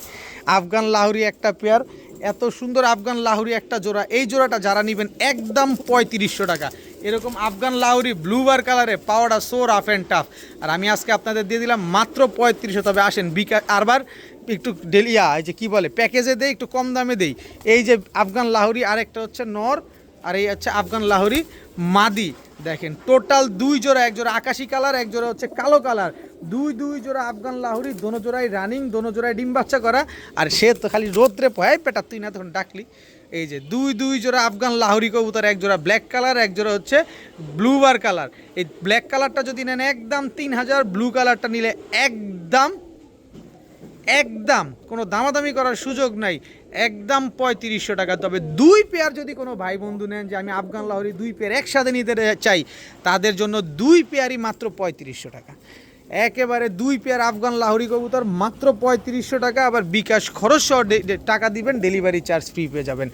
আফগান লাহোরি একটা পেয়ার, এত সুন্দর আফগান লাহোরি একটা জোড়া। এই জোড়াটা যারা নেবেন একদম 3500 টাকা। এরকম আফগান লাহোরি ব্লুবার কালারে পাওয়াটা সো রাফ অ্যান্ড টাফ। আর আমি আজকে আপনাদের দিয়ে দিলাম মাত্র 3500। তবে আসেন আরবার একটু ডেলিয়া, এই যে কী বলে, প্যাকেজে দেই, একটু কম দামে দেই। এই যে আফগান লাহোরি, আরেকটা হচ্ছে নর, আর এই হচ্ছে আফগান লাহোরি মাদি। দেখেন টোটাল 2 জোড়া, এক জোড়া আকাশি কালার, এক জোড়া হচ্ছে কালো কালার। দুই জোড়া আফগান লাহোরি, দোনো জোড়াই রানিং, দোনো জোড়াই ডিম বাচ্চা করা। আর সে তো খালি রোদ্রে পয় পেটা, তুই না তখন ডাকলি। এই যে দুই জোড়া আফগান লাহোরি কবুতর, এক জোড়া ব্ল্যাক কালার, এক জোড়া হচ্ছে ব্লুবার কালার। এই ব্ল্যাক কালারটা যদি নেন একদম 3000, ব্লু কালারটা নিলে একদম একদম কোনো দামাদামি করার সুযোগ নাই, একদম 3500 টাকা। তবে 2 পেয়ার যদি কোনো ভাই বন্ধু নেন যে আমি আফগান লাহোরি 2 পেয়ার একসাথে নিতে চাই, তাদের জন্য 2 পেয়ারই মাত্র 3500 টাকা। একেবারে 2 পেয়ার আফগান লাহোরি কবুতর মাত্র 3500 টাকা। আবার বিকাশ খরচ সহ টাকা দিবেন, ডেলিভারি চার্জ ফ্রি পেয়ে যাবেন।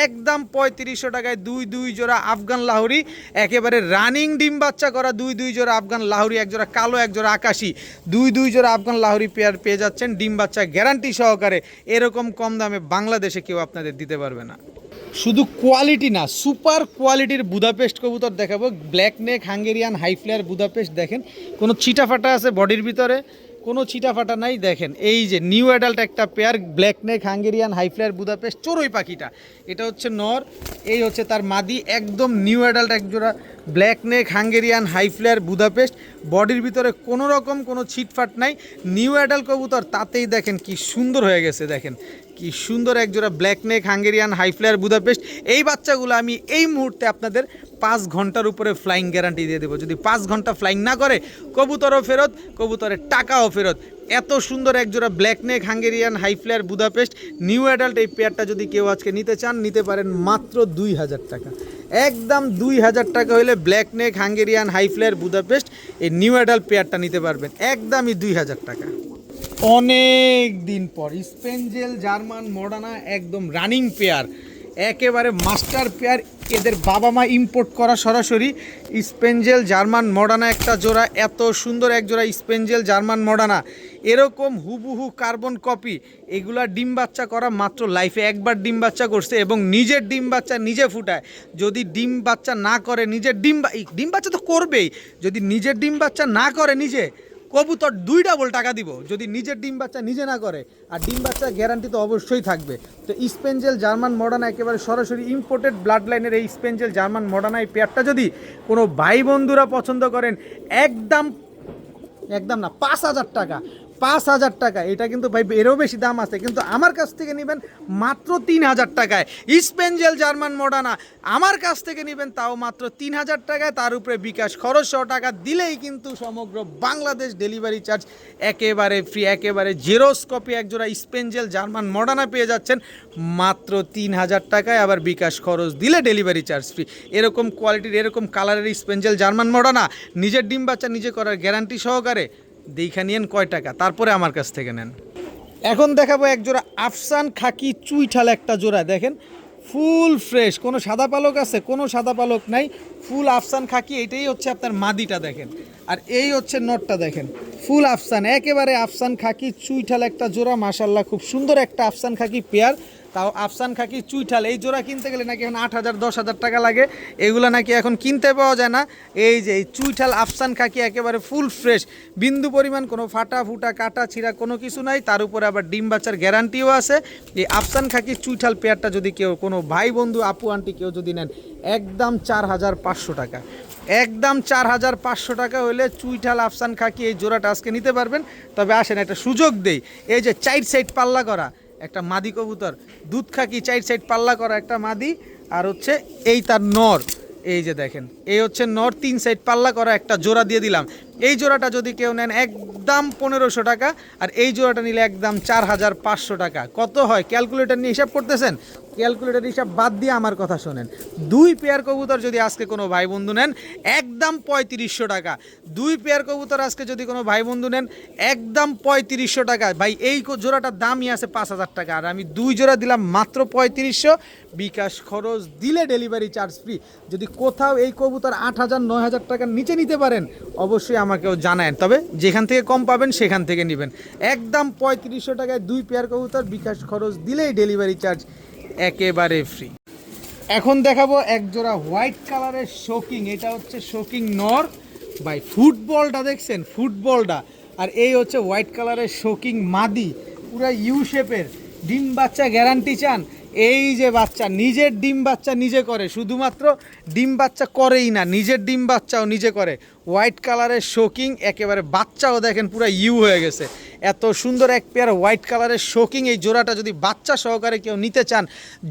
একদম 3500 টাকায় দুই জোড়া আফগান লাহোরি, একেবারে রানিং ডিম বাচ্চা করা দুই জোড়া আফগান লাহোরি, এক জোড়া কালো এক জোড়া আকাশি, দুই জোড়া আফগান লাহোরি পেয়ার পেয়ে যাচ্ছেন ডিম বাচ্চা গ্যারান্টি সহকারে। এরকম কম দামে বাংলাদেশে কেউ আপনাদের দিতে পারবে না। শুধু কোয়ালিটি না, সুপার কোয়ালিটির বুদাপেস্ট কবুতর দেখাবো। Black neck Hungarian high flyer Budapest দেখেন, কোনো ছিটাফাটা আছে বডির ভিতরে, কোনো ছিটাফাটা নাই। দেখেন এই যে নিউ অ্যাডাল্ট একটা pair black neck Hungarian high flyer Budapest চড়ুই পাখিটা, এটা হচ্ছে নর, এই হচ্ছে তার মাদি। একদম নিউ অ্যাডাল্ট এক জোড়া black neck Hungarian high flyer Budapest, বডির ভিতরে কোনো রকম কোনো ছিটফাট নাই, নিউ অ্যাডাল্ট কবুতর, তাতেই দেখেন কি সুন্দর হয়ে গেছে। দেখেন কি সুন্দর এক জোড়া black neck Hungarian high flyer Budapest. এই বাচ্চাগুলো আমি এই মুহূর্তে আপনাদের 5 ঘন্টার উপরে ফ্লাইং গ্যারান্টি দিয়ে দেবো। যদি 5 ঘন্টা ফ্লাইং না করে কবুতরও ফেরত, কবুতরের টাকাও ফেরত। এত সুন্দর এক জোড়া black neck Hungarian high flyer Budapest new adult, এই পেয়ারটা যদি কেউ আজকে নিতে চান নিতে পারেন মাত্র 2000 টাকা। একদম 2000 টাকা হলে black neck Hungarian high flyer Budapest এই নিউ অ্যাডাল্ট পেয়ারটা নিতে পারবেন, একদমই 2000 টাকা। অনেক দিন পর স্পেঞ্জেল জার্মান মডার্না একদম রানিং পেয়ার, একেবারে মাস্টার পেয়ার। এদের বাবা মা ইম্পোর্ট করা সরাসরি স্পেঞ্জেল জার্মান মডার্না একটা জোড়া, এত সুন্দর এক জোড়া স্পেঞ্জেল জার্মান মডার্না, এরকম হুবহু কার্বন কপি। এগুলা ডিম বাচ্চা করা মাত্র লাইফে একবার ডিম বাচ্চা করছে এবং নিজের ডিম বাচ্চা নিজে ফুটায়। যদি ডিম বাচ্চা না করে নিজের ডিম বাচ্চা তো করবেই, যদি নিজের ডিম বাচ্চা না করে নিজে, কবুতর 2 ডাবল টাকা দিব। যদি নিজের ডিম বাচ্চা নিজে না করে, আর ডিম বাচ্চার গ্যারান্টি তো অবশ্যই থাকবে। তো স্পেঞ্জেল জার্মান মডার্না একেবারে সরাসরি ইম্পোর্টেড ব্লাড লাইনের এই স্পেঞ্জেল জার্মান মডার্না এই পেয়ারটা যদি কোনো ভাই বন্ধুরা পছন্দ করেন, একদম না 5000 টাকা, 5000 টাকা। এটা কিন্তু ভাই এরও বেশি দাম আছে, কিন্তু আমার কাছ থেকে নেবেন মাত্র 3000 টাকায়। স্পেঞ্জেল জার্মান মডার্না আমার কাছ থেকে নেবেন তাও মাত্র 3000 টাকায়, তার উপরে বিকাশ খরচ 100 টাকা দিলেই কিন্তু সমগ্র বাংলাদেশ ডেলিভারি চার্জ একেবারে ফ্রি। একেবারে জেরক্স কপি একজোড়া স্পেঞ্জেল জার্মান মডার্না পেয়ে যাচ্ছেন মাত্র 3000 টাকায়, আবার বিকাশ খরচ দিলে ডেলিভারি চার্জ ফ্রি। এরকম কোয়ালিটির এরকম কালারের স্পেঞ্জেল জার্মান মডার্না নিজের ডিম বাচ্চা নিজে করার গ্যারান্টি সহকারে দেখা নিয়েন কয় টাকা, তারপরে আমার কাছ থেকে নেন। এখন দেখাবো এক জোড়া আফসান খাকি চুইঠাল একটা জোড়া, দেখেন ফুল ফ্রেশ, কোনো সাদা পালক আছে, কোনো সাদা পালক নাই, ফুল আফসান খাকি। এটাই হচ্ছে আপনার মাদিটা দেখেন, আর এই হচ্ছে নটটা দেখেন, ফুল আফসান, একেবারে আফসান খাকি চুইঠাল একটা জোড়া। মাশাল্লাহ খুব সুন্দর একটা আফসান খাকি পেয়ার, তাও আফসান খাকি চুইঠাল। এই জোড়া কিনতে গেলে নাকি এখন 8000-10,000 টাকা লাগে, এগুলো নাকি এখন কিনতে পাওয়া যায় না। এই যে এই চুইঠাল আফসান খাকি একেবারে ফুল ফ্রেশ, বিন্দু পরিমাণ কোনো ফাটা ফুটা কাটা ছিঁড়া কোনো কিছু নাই, তার উপরে আবার ডিম বাচ্চার গ্যারান্টিও আছে। এই আফসান খাকি চুইঠাল পেয়ারটা যদি কেউ কোনো ভাই বন্ধু আপু আন্টি কেউ যদি নেন, একদম 4500 টাকা, একদম 4500 টাকা হলে চুইঠাল আফসান খাকি এই জোড়াটা আজকে নিতে পারবেন। তবে আসেন একটা সুযোগ দেই, এই যে 4 সাইড পাল্লা করা একটা মাদি কবুতর, দুধ খাকি 4 সাইড পাল্লা করা একটা মাদি, আর হচ্ছে এই তার নর, এই যে দেখেন এই হচ্ছে নর, 3 সাইড পাল্লা করা একটা জোড়া দিয়ে দিলাম। এই জোড়াটা যদি কেউ নেন একদম 1500 টাকা, আর এই জোড়াটা নিলে একদম 4500 টাকা। কত হয় ক্যালকুলেটর নিয়ে হিসাব করতেছেন? ক্যালকুলেটর হিসাব বাদ দিয়ে আমার কথা শোনেন। 2 পেয়ার কবুতর যদি আজকে কোনো ভাই বন্ধু নেন একদম 3500 টাকা। 2 পেয়ার কবুতর আজকে যদি কোনো ভাই বন্ধু নেন একদম 3500 টাকা। ভাই এই জোড়াটার দামই আছে 5000 টাকা, আর আমি 2 জোড়া দিলাম মাত্র 3500, বিকাশ খরচ দিলে ডেলিভারি চার্জ ফ্রি। যদি কোথাও এই কবুতর 8000-9000 টাকার নিচে নিতে পারেন অবশ্যই আমাকেও জানায়েন, তবে যেখান থেকে কম পাবেন সেখান থেকে নেবেন। একদম 3500 টাকায় 2 পেয়ার কবুতর, বিকাশ খরচ দিলেই ডেলিভারি চার্জ একেবারে ফ্রি। এখন দেখাবো এক জোড়া হোয়াইট কালারের শোকিং, এটা হচ্ছে শোকিং নর। ভাই ফুটবলটা দেখছেন, ফুটবলটা, আর এই হচ্ছে হোয়াইট কালারের শোকিং মাদি, পুরো ইউ শেপের। ডিম বাচ্চা গ্যারান্টি চান? এই যে বাচ্চা নিজের ডিম বাচ্চা নিজে করে, শুধুমাত্র ডিম বাচ্চা করেই না, নিজের ডিম বাচ্চাও নিজে করে। হোয়াইট কালারের শোকিং, একেবারে বাচ্চাও দেখেন পুরো ইউ হয়ে গেছে। এত সুন্দর এক পেয়ার হোয়াইট কালারের শোকিং এই জোড়াটা যদি বাচ্চা সহকারে কেউ নিতে চান,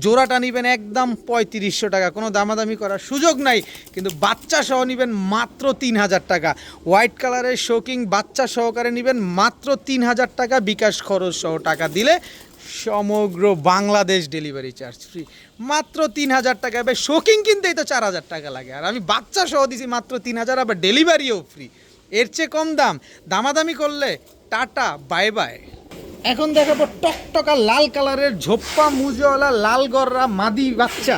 জোড়াটা নেবেন একদম 3500 টাকা, কোনো দামাদামি করার সুযোগ নাই, কিন্তু বাচ্চা সহ নেবেন মাত্র 3000 টাকা। হোয়াইট কালারের শোকিং বাচ্চা সহকারে নেবেন মাত্র 3000 টাকা, বিকাশ খরচ সহ টাকা দিলে সমগ্র বাংলাদেশ ডেলিভারি চার্জ ফ্রি, মাত্র 3000 টাকা। এবার শোকিং কিনতেই তো 4000 টাকা লাগে, আর আমি বাচ্চা সহ দিছি মাত্র 3000, আবার ডেলিভারিও ফ্রি। এর চেয়ে কম দাম দামাদামি করলে টাটা বাই বাই। এখন দেখাবো টকটকা লাল কালারের ঝোপ্পা মুজওয়ালা লাল গররা মাদি বাচ্চা,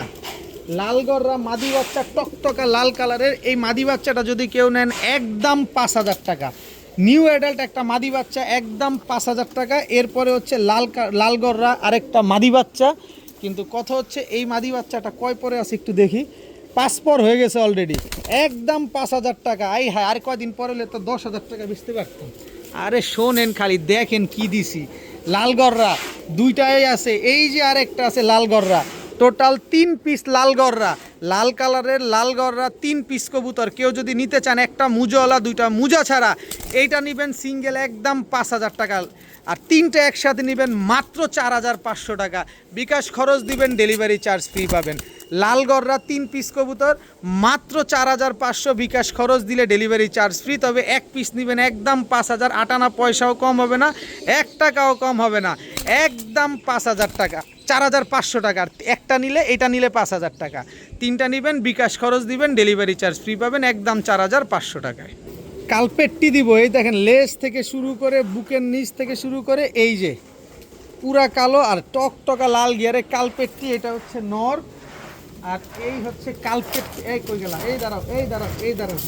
লাল গররা মাদি বাচ্চা টকটকা লাল কালারের। এই মাদি বাচ্চাটা যদি কেউ নেন একদম 5000 টাকা, নিউ অ্যাডাল্ট একটা মাদি বাচ্চা একদম 5000 টাকা। এরপরে হচ্ছে লাল গররা আরেকটা মাদি বাচ্চা, কিন্তু কথা হচ্ছে এই মাদি বাচ্চাটা কয় পরে আছে একটু দেখি, 5 পর হয়ে গেছে অলরেডি, একদম 5000 টাকা। আই হ্যাঁ, আর কয়দিন পরে হলে তো 10,000 টাকা বেচতে পারতাম। আরে শোনেন খালি দেখেন কি দিছি, লাল গররা দুইটাই আছে, এই যে আরেকটা আছে লাল গররা, টোটাল 3 পিস লাল গররা, লাল কালারের লাল গররা 3 পিস কবুতর। কেউ যদি নিতে চান একটা মুজওয়ালা দুইটা মুজা ছাড়া, এইটা নেবেন সিঙ্গেল একদম 5000 টাকা, আর 3টে একসাথে নেবেন মাত্র 4500 টাকা, বিকাশ খরচ দিবেন ডেলিভারি চার্জ ফ্রি পাবেন। লাল গররা 3 পিস কবুতর মাত্র 4500, বিকাশ খরচ দিলে ডেলিভারি চার্জ ফ্রি। তবে এক পিস নেবেন একদম 5000, 8 আনা পয়সাও কম হবে না, 1 টাকাও কম হবে না, একদম 5000 টাকা, 4500 টাকা। একটা নিলে এটা নিলে 5000 টাকা, 3টা নেবেন বিকাশ খরচ দিবেন ডেলিভারি চার্জ ফ্রি পাবেন একদম 4500 টাকায়। কালপেটটি দিব, এই দেখেন লেজ থেকে শুরু করে বুকের নিচ থেকে শুরু করে এই যে পুরা কালো আর টকটকা লাল গিয়ারে কালপেটটি, এটা হচ্ছে নর, আর এই হচ্ছে কালপেটটি। এই কই গেলা, এই দাঁড়াও এই দাঁড়াও এই দাঁড়াও,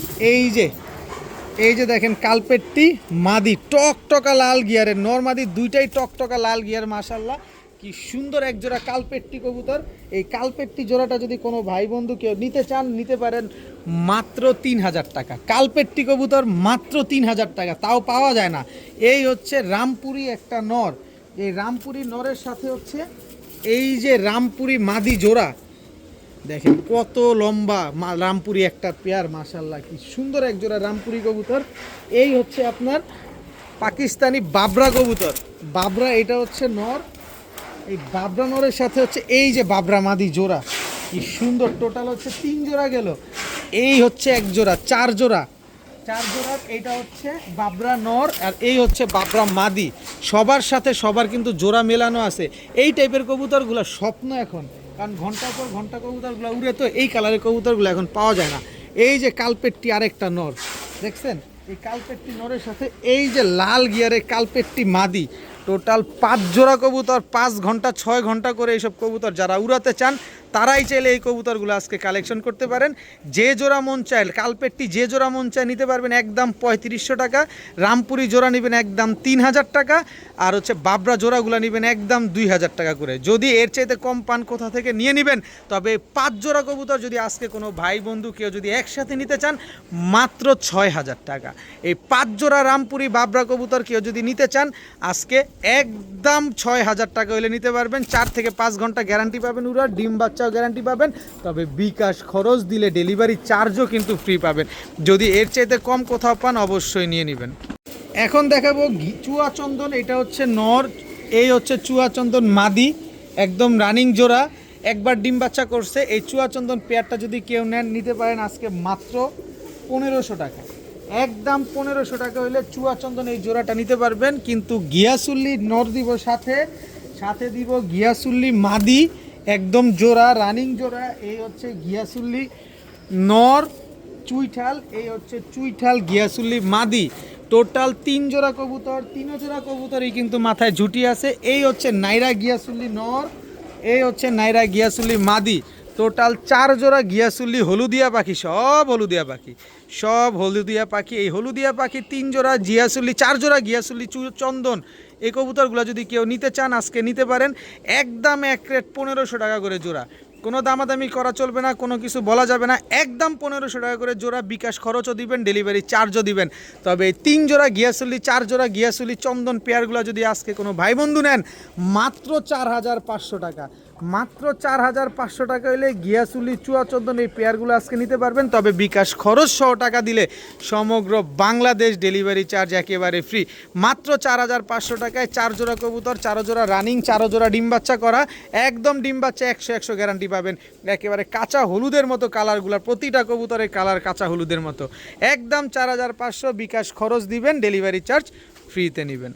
এই যে দেখেন কালপেটটি মাদি টকটকা লাল গিয়ারের, নর মাদি দুইটাই টকটকা লাল গিয়ার। মাশাআল্লাহ কি সুন্দর এক জোড়া কালপেটটি কবুতর। এই কালপেটটি জোড়াটা যদি কোনো ভাই বন্ধু কেউ নিতে চান নিতে পারেন মাত্র 3000 টাকা, কালপেটটি কবুতর মাত্র 3000 টাকা, তাও পাওয়া যায় না। এই হচ্ছে রামপুরি একটা নর, এই রামপুরি নরের সাথে হচ্ছে এই যে রামপুরি মাদি জোড়া, দেখেন কত লম্বা রামপুরি একটা পেয়ার। মাশাআল্লাহ কি সুন্দর এক জোড়া রামপুরি কবুতর। এই হচ্ছে আপনার পাকিস্তানি বাবরা কবুতর, বাবরা এটা হচ্ছে নর, এই বাবরা নরের সাথে হচ্ছে এই যে বাবরা মাদি জোড়া, কি সুন্দর। টোটাল হচ্ছে 3 জোড়া গেল, এই হচ্ছে এক জোড়া, 4 জোড়া, 4 জোড়ার এইটা হচ্ছে বাবরা নর, আর এই হচ্ছে বাবরা মাদি। সবার সাথে সবার কিন্তু জোড়া মেলানো আছে। এই টাইপের কবুতরগুলো স্বপ্ন এখন, কারণ ঘন্টার পর ঘন্টা কবুতরগুলো উড়ে, তো এই কালারের কবুতরগুলো এখন পাওয়া যায় না। এই যে কালপেটটি আরেকটা নর দেখছেন, এই কালপেটটি নরের সাথে এই যে লাল গিয়ারে কালপেটটি মাদি, টোটাল 5 জোড়া কবুতর, 5 ঘন্টা 6 ঘন্টা করে এইসব কবুতর যারা উড়াতে চান তারাই চাইলে এই কবুতরগুলো আজকে কালেকশন করতে পারেন। যে জোড়া মন চায় কালপেটটি, যে জোড়া মন চায় নিতে পারবেন একদম 3500 টাকা, রামপুরি জোড়া নেবেন একদম 3000 টাকা, আর হচ্ছে বাবরা জোড়াগুলো নেবেন একদম 2000 টাকা করে। যদি এর চাইতে কম পান কোথা থেকে নিয়ে নেবেন, তবে 5 জোড়া কবুতর যদি আজকে কোনো ভাই বন্ধু কেউ যদি একসাথে নিতে চান মাত্র 6000 টাকা। এই 5 জোড়া রামপুরি বাবরা কবুতর কেউ যদি নিতে চান আজকে একদম 6000 টাকা হলে নিতে পারবেন। 4 থেকে 5 ঘন্টা গ্যারান্টি পাবেন, উড়া ডিম বাচ্চাও গ্যারান্টি পাবেন, তবে বিকাশ খরচ দিলে ডেলিভারি চার্জও কিন্তু ফ্রি পাবেন। যদি এর চাইতে কম কোথাও পান অবশ্যই নিয়ে নেবেন। এখন দেখাবো চুয়া চন্দন, এটা হচ্ছে নর, এই হচ্ছে চুয়া চন্দন মাদি, একদম রানিং জোড়া, একবার ডিম বাচ্চা করছে। এই চুয়া চন্দন পেয়ারটা যদি কেউ নেন নিতে পারেন আজকে মাত্র 1500 টাকা, একদম 1500 টাকা হইলে চুয়া চন্দন এই জোড়াটা নিতে পারবেন। কিন্তু গিয়াসুল্লি নর দিব, সাথে সাথে দিব গিয়াসুল্লি মাদি, একদম জোড়া রানিং জোড়া। এই হচ্ছে গিয়াসুল্লি নর চুইঠাল, এই হচ্ছে চুইঠাল গিয়াসুল্লি মাদি। টোটাল 3 জোড়া কবুতর, 3 জোড়া কবুতরই কিন্তু মাথায় ঝুটি আছে। এই হচ্ছে নাইরা গিয়াসুল্লি নর, এই হচ্ছে নাইরা গিয়াসুল্লি মাদি। টোটাল 4 জোড়া গিয়াসুল্লি হলুদিয়া পাখি, সব হলুদিয়া পাখি, সব হলুদিয়া পাখি। এই হলুদিয়া পাখি 3 জোড়া গিয়াসুল্লি, 4 জোড়া গিয়াসুল্লি চন্দন। এই কবুতরগুলো যদি কেউ নিতে চান আজকে নিতে পারেন একদম এক রেট 1500 টাকা করে জোড়া, কোনো দামাদামি করা চলবে না, কোনো কিছু বলা যাবে না, একদম 1500 টাকা করে জোড়া, বিকাশ খরচও দিবেন ডেলিভারি চার্জও দিবেন। তবে 3 জোড়া গিয়াসুল্লি 4 জোড়া গিয়াসুল্লি চন্দন পেয়ারগুলো যদি আজকে কোনো ভাই বন্ধু নেন মাত্র 4500 টাকা, মাত্র 4,500 টাকা হলে গিয়াসুলি চুয়া চোদ্দন এই পেয়ারগুলো আজকে নিতে পারবেন। তবে বিকাশ খরচ সহ টাকা দিলে সমগ্র বাংলাদেশ ডেলিভারি চার্জ একেবারে ফ্রি। মাত্র 4,500 টাকায় 4 জোড়া কবুতর, 4 জোড়া রানিং, 4 জোড়া ডিম বাচ্চা করা, একদম ডিম বাচ্চা 100 গ্যারান্টি পাবেন। একেবারে কাঁচা হলুদের মতো কালারগুলো, প্রতিটা কবুতরের কালার কাঁচা হলুদের মতো। একদম 4,500 বিকাশ খরচ দিবেন, ডেলিভারি চার্জ ফ্রিতে নেবেন।